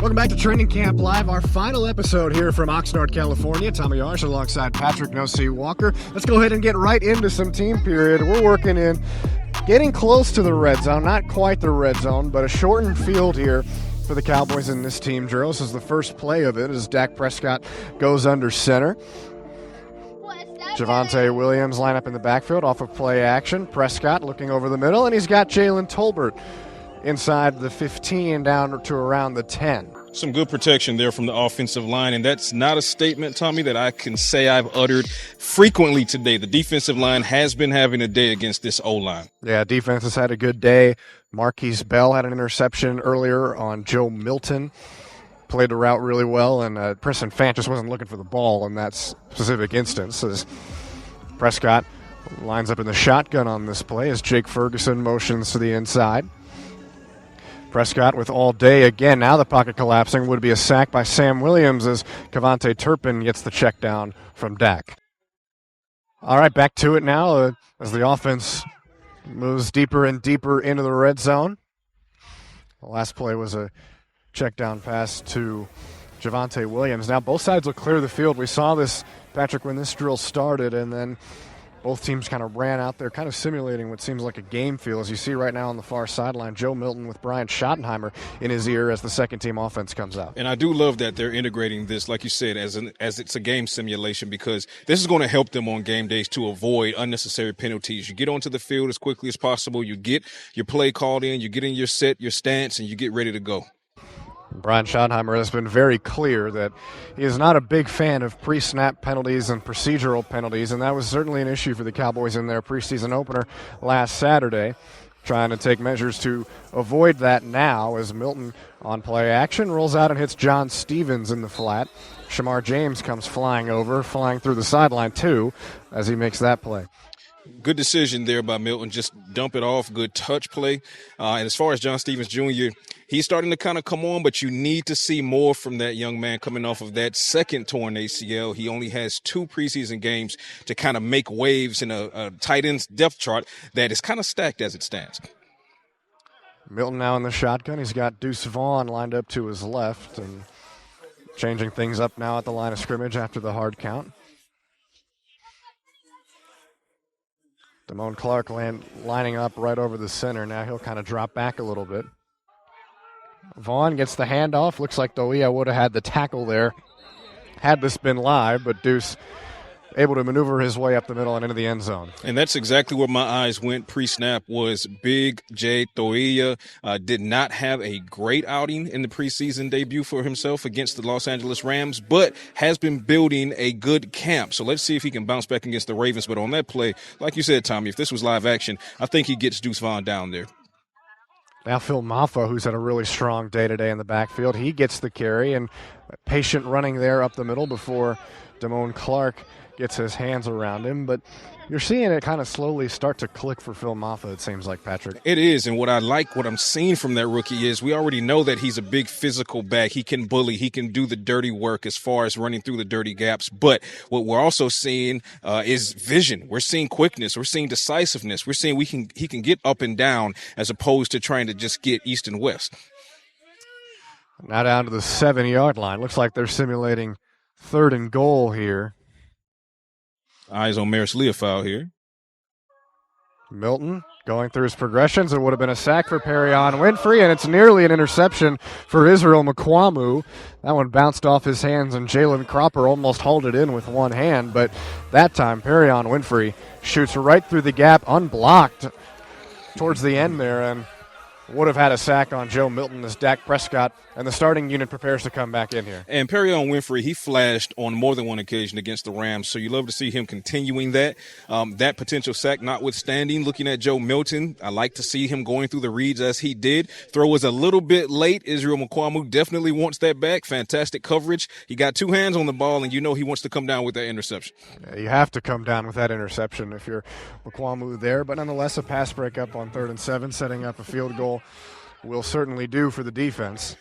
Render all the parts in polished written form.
Welcome back to Training Camp Live, our final episode here from Oxnard, California. Tommy Yarrish alongside Patrik "No-See" Walker. Let's go ahead and get right into some team period. We're working in getting close to the red zone, not quite the red zone, but a shortened field here for the Cowboys in this team drill. This is the first play of it as Dak Prescott goes under center. Javonte Williams line up in the backfield off of play action. Prescott looking over the middle, and he's got Jalen Tolbert inside the 15 down to around the 10. Some good protection there from the offensive line, and that's not a statement, Tommy, that I can say I've uttered frequently today. The defensive line has been having a day against this O-line. Yeah, defense has had a good day. Marquise Bell had an interception earlier on Joe Milton. Played the route really well, and Preston Fant just wasn't looking for the ball in that specific instance. As Prescott lines up in the shotgun on this play as Jake Ferguson motions to the inside. Prescott with all day again. Now the pocket collapsing. Would be a sack by Sam Williams as Kevontae Turpin gets the check down from Dak. All right, back to it now as the offense moves deeper and deeper into the red zone. The last play was a check down pass to Javonte Williams. Now both sides look clear of the field. We saw this, Patrik, when this drill started, and then both teams kind of ran out there, kind of simulating what seems like a game feel. As you see right now on the far sideline, Joe Milton with Brian Schottenheimer in his ear as the second-team offense comes out. And I do love that they're integrating this, like you said, as it's a game simulation, because this is going to help them on game days to avoid unnecessary penalties. You get onto the field as quickly as possible. You get your play called in. You get in your set, your stance, and you get ready to go. Brian Schottenheimer has been very clear that he is not a big fan of pre-snap penalties and procedural penalties, and that was certainly an issue for the Cowboys in their preseason opener last Saturday. Trying to take measures to avoid that now as Milton on play action rolls out and hits John Stevens in the flat. Shamar James comes flying through the sideline too as he makes that play. Good decision there by Milton. Just dump it off. Good touch play. And as far as John Stevens Jr., he's starting to kind of come on, but you need to see more from that young man coming off of that second torn ACL. He only has 2 preseason games to kind of make waves in a tight end's depth chart that is kind of stacked as it stands. Milton now in the shotgun. He's got Deuce Vaughn lined up to his left and changing things up now at the line of scrimmage after the hard count. Damone Clark lining up right over the center. Now he'll kind of drop back a little bit. Vaughn gets the handoff. Looks like Doia would have had the tackle there had this been live, but Deuce able to maneuver his way up the middle and into the end zone. And that's exactly where my eyes went pre-snap was Big J Doia. Did not have a great outing in the preseason debut for himself against the Los Angeles Rams, but has been building a good camp. So let's see if he can bounce back against the Ravens. But on that play, like you said, Tommy, if this was live action, I think he gets Deuce Vaughn down there. Now Phil Maffa, who's had a really strong day today in the backfield, he gets the carry and patient running there up the middle before Damone Clark gets his hands around him. But you're seeing it kind of slowly start to click for Phil Maffa, it seems like, Patrik. It is, and what I'm seeing from that rookie is we already know that he's a big physical back. He can bully. He can do the dirty work as far as running through the dirty gaps. But what we're also seeing is vision. We're seeing quickness. We're seeing decisiveness. We're seeing he can get up and down as opposed to trying to just get east and west. Now down to the 7-yard line. Looks like they're simulating 3rd and goal here. Eyes on Maris Leofow here. Milton going through his progressions. It would have been a sack for Perion Winfrey, and it's nearly an interception for Israel Mukuamu. That one bounced off his hands, and Jalen Cropper almost hauled it in with one hand, but that time Perion Winfrey shoots right through the gap, unblocked towards the end there, and would have had a sack on Joe Milton as Dak Prescott and the starting unit prepares to come back in here. And Perion Winfrey, he flashed on more than one occasion against the Rams, so you love to see him continuing that. That potential sack notwithstanding, looking at Joe Milton, I like to see him going through the reads as he did. Throw was a little bit late. Israel Mukuamu definitely wants that back. Fantastic coverage. He got 2 hands on the ball, and you know he wants to come down with that interception. Yeah, you have to come down with that interception if you're Mukuamu there, but nonetheless a pass breakup on 3rd and 7, setting up a field goal will certainly do for the defense.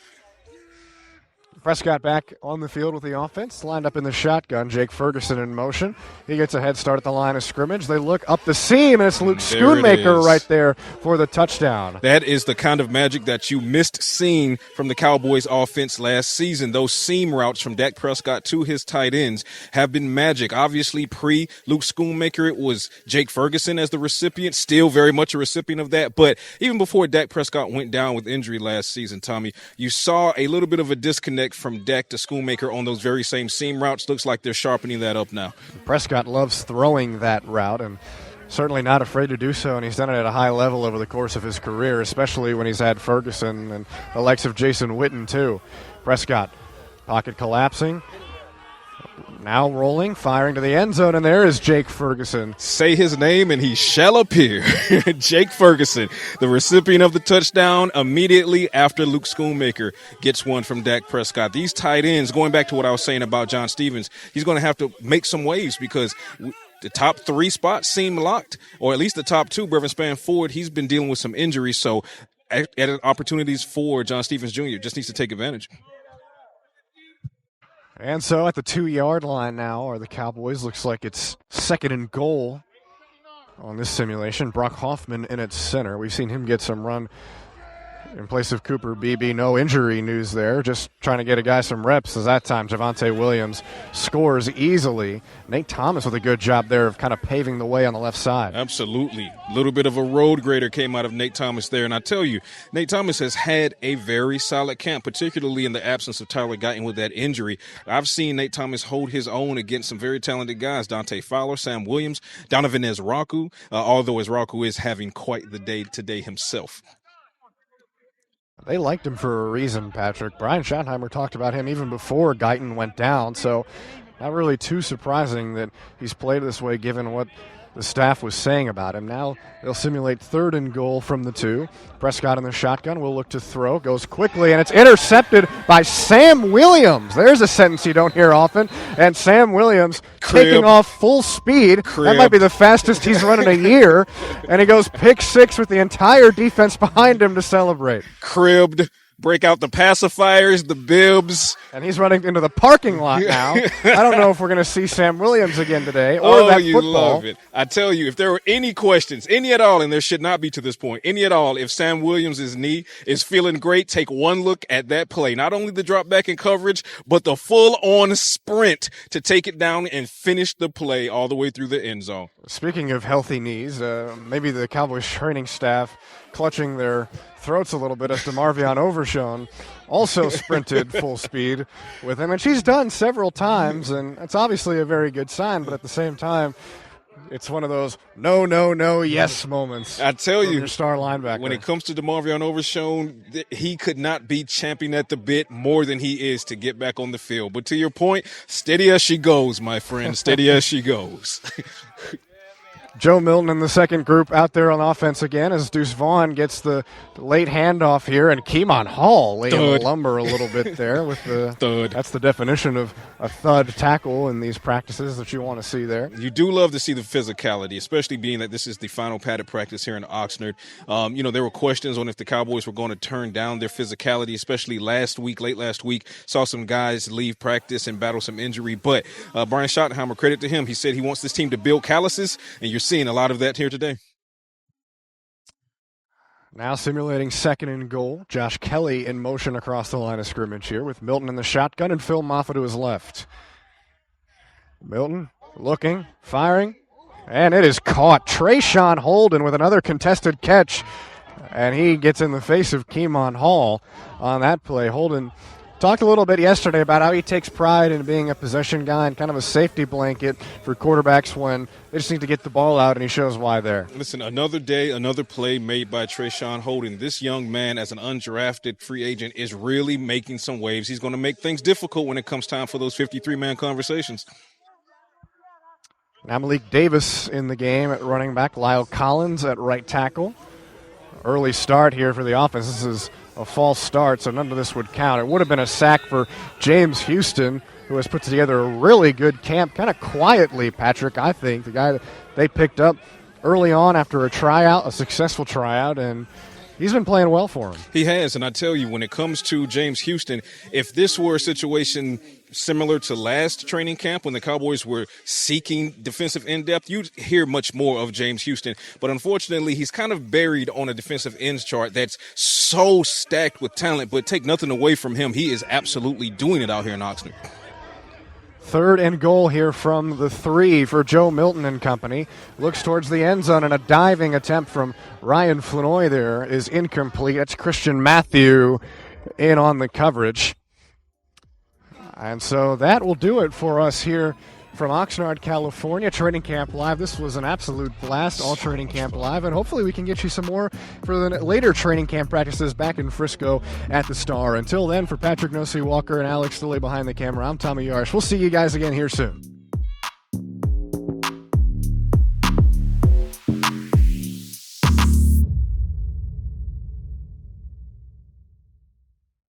Prescott back on the field with the offense, lined up in the shotgun. Jake Ferguson in motion. He gets a head start at the line of scrimmage. They look up the seam, and it's Luke Schoonmaker right there for the touchdown. That is the kind of magic that you missed seeing from the Cowboys offense last season. Those seam routes from Dak Prescott to his tight ends have been magic. Obviously, pre-Luke Schoonmaker, it was Jake Ferguson as the recipient, still very much a recipient of that. But even before Dak Prescott went down with injury last season, Tommy, you saw a little bit of a disconnect from Dak to Schoonmaker on those very same seam routes. Looks like they're sharpening that up now. Prescott loves throwing that route and certainly not afraid to do so, and he's done it at a high level over the course of his career, especially when he's had Ferguson and the likes of Jason Witten too. Prescott, pocket collapsing, now rolling, firing to the end zone, and there is Jake Ferguson. Say his name and he shall appear. Jake Ferguson, the recipient of the touchdown immediately after Luke Schoonmaker gets one from Dak Prescott. These tight ends, going back to what I was saying about John Stevens, he's going to have to make some waves because the top 3 spots seem locked, or at least the top 2. Brevin Spann-Ford, he's been dealing with some injuries, so added opportunities for John Stevens Jr. just needs to take advantage. And so at the 2-yard line now are the Cowboys. Looks like it's 2nd and goal on this simulation. Brock Hoffman in its center. We've seen him get some run in place of Cooper Beebe. No injury news there. Just trying to get a guy some reps as that time Javonte Williams scores easily. Nate Thomas with a good job there of kind of paving the way on the left side. Absolutely. A little bit of a road grader came out of Nate Thomas there. And I tell you, Nate Thomas has had a very solid camp, particularly in the absence of Tyler Guyton with that injury. I've seen Nate Thomas hold his own against some very talented guys. Dante Fowler, Sam Williams, Donovan Ezraku, although Ezraku is having quite the day today himself. They liked him for a reason, Patrick. Brian Schottenheimer talked about him even before Guyton went down, so not really too surprising that he's played this way given what the staff was saying about him. Now they'll simulate 3rd and goal from the 2. Prescott in the shotgun will look to throw. Goes quickly, and it's intercepted by Sam Williams. There's a sentence you don't hear often. And Sam Williams taking off full speed. That might be the fastest he's run in a year. And he goes pick 6 with the entire defense behind him to celebrate. Cribbed. Break out the pacifiers, the bibs. And he's running into the parking lot now. I don't know if we're going to see Sam Williams again today or that you football. Love it. I tell you, if there were any questions, any at all, and there should not be to this point, any at all, if Sam Williams' knee is feeling great, take one look at that play. Not only the drop back in coverage, but the full-on sprint to take it down and finish the play all the way through the end zone. Speaking of healthy knees, maybe the Cowboys training staff clutching their throats a little bit as DeMarvion Overshown also sprinted full speed with him. And she's done several times, and it's obviously a very good sign, but at the same time, it's one of those no, yes moments. I tell you, your star linebacker. When it comes to DeMarvion Overshown, he could not be champing at the bit more than he is to get back on the field. But to your point, steady as she goes, my friend, steady as she goes. Joe Milton in the second group out there on offense again as Deuce Vaughn gets the late handoff here, and Keemon Hall laying the lumber a little bit there with the thud. That's the definition of a thud tackle in these practices that you want to see there. You do love to see the physicality, especially being that this is the final padded practice here in Oxnard. There were questions on if the Cowboys were going to turn down their physicality, especially late last week. Saw some guys leave practice and battle some injury, but Brian Schottenheimer, credit to him, he said he wants this team to build calluses, and you're seeing a lot of that here today. Now simulating 2nd and goal. Josh Kelly in motion across the line of scrimmage here with Milton in the shotgun and Phil Moffitt to his left. Milton looking, firing, and it is caught. Trayshawn Holden with another contested catch, and he gets in the face of Keemon Hall on that play. Holden talked a little bit yesterday about how he takes pride in being a possession guy and kind of a safety blanket for quarterbacks when they just need to get the ball out, and he shows why there. Listen, another day, another play made by Trayshawn Holden. This young man, as an undrafted free agent, is really making some waves. He's going to make things difficult when it comes time for those 53-man conversations. Now Malik Davis in the game at running back, Lyle Collins at right tackle. Early start here for the offense. This is a false start, so none of this would count. It would have been a sack for James Houston, who has put together a really good camp, kind of quietly, Patrick, I think. The guy that they picked up early on after a tryout, a successful tryout, and He's been playing well for him. He has, and I tell you, when it comes to James Houston, if this were a situation similar to last training camp when the Cowboys were seeking defensive in-depth, you'd hear much more of James Houston. But unfortunately, he's kind of buried on a defensive ends chart that's so stacked with talent, but take nothing away from him. He is absolutely doing it out here in Oxnard. 3rd and goal here from the 3 for Joe Milton and company. Looks towards the end zone, and a diving attempt from Ryan Flanoy there is incomplete. That's Christian Matthew in on the coverage. And so that will do it for us here from Oxnard, California. Training Camp Live. This was an absolute blast, all Training Camp Live, and hopefully we can get you some more for the later training camp practices back in Frisco at the Star. Until then, for Patrick Walker and Alex Stilley behind the camera, I'm Tommy Yarrish. We'll see you guys again here soon.